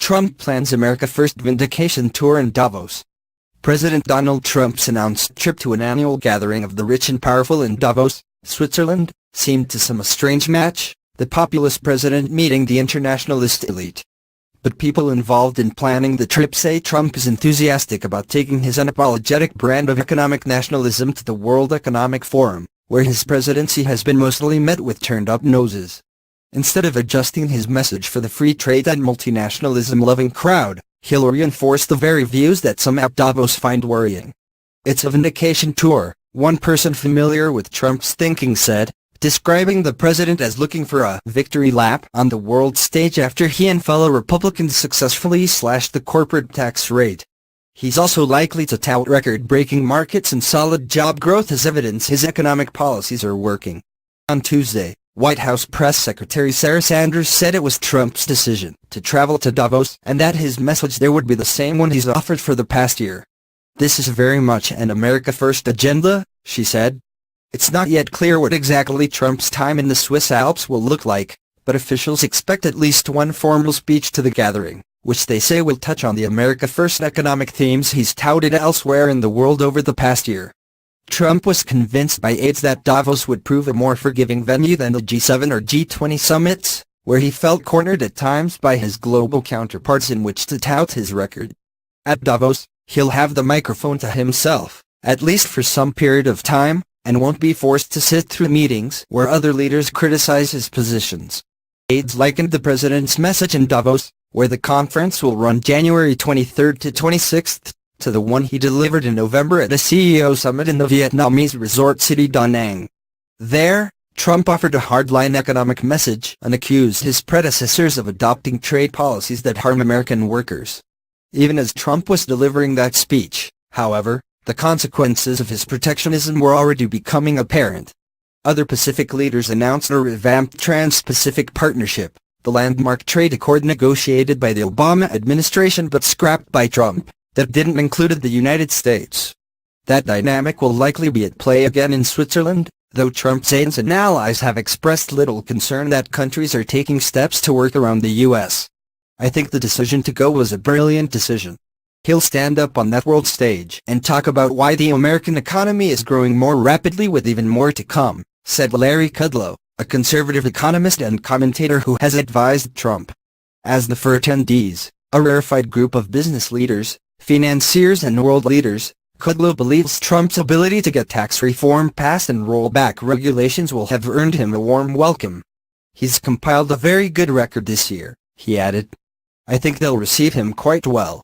Trump plans America First Vindication Tour in Davos. President Donald Trump's announced trip to an annual gathering of the rich and powerful in Davos, Switzerland, seemed to some a strange match, the populist president meeting the internationalist elite. But people involved in planning the trip say Trump is enthusiastic about taking his unapologetic brand of economic nationalism to the World Economic Forum, where his presidency has been mostly met with turned-up noses. Instead of adjusting his message for the free trade and multinationalism-loving crowd, he'll reinforce the very views that some at Davos find worrying. It's a vindication tour, one person familiar with Trump's thinking said, describing the president as looking for a victory lap on the world stage after he and fellow Republicans successfully slashed the corporate tax rate. He's also likely to tout record-breaking markets and solid job growth as evidence his economic policies are working. On Tuesday, White House Press Secretary Sarah Sanders said it was Trump's decision to travel to Davos and that his message there would be the same one he's offered for the past year. "This is very much an America First agenda," she said. It's not yet clear what exactly Trump's time in the Swiss Alps will look like, but officials expect at least one formal speech to the gathering, which they say will touch on the America First economic themes he's touted elsewhere in the world over the past year. Trump was convinced by aides that Davos would prove a more forgiving venue than the G7 or G20 summits, where he felt cornered at times by his global counterparts in which to tout his record. At Davos, he'll have the microphone to himself, at least for some period of time, and won't be forced to sit through meetings where other leaders criticize his positions. Aides likened the president's message in Davos, where the conference will run January 23rd to 26th, to the one he delivered in November at a CEO summit in the Vietnamese resort city Da Nang. There, Trump offered a hardline economic message and accused his predecessors of adopting trade policies that harm American workers. Even as Trump was delivering that speech, however, the consequences of his protectionism were already becoming apparent. Other Pacific leaders announced a revamped Trans-Pacific Partnership, the landmark trade accord negotiated by the Obama administration but scrapped by Trump, that didn't include the United States. That dynamic will likely be at play again in Switzerland, though Trump's aides and allies have expressed little concern that countries are taking steps to work around the U.S. I think the decision to go was a brilliant decision. He'll stand up on that world stage and talk about why the American economy is growing more rapidly with even more to come, said Larry Kudlow, a conservative economist and commentator who has advised Trump. As the for attendees, a rarefied group of business leaders, financiers and world leaders, Kudlow believes Trump's ability to get tax reform passed and roll back regulations will have earned him a warm welcome. He's compiled a very good record this year, he added. I think they'll receive him quite well.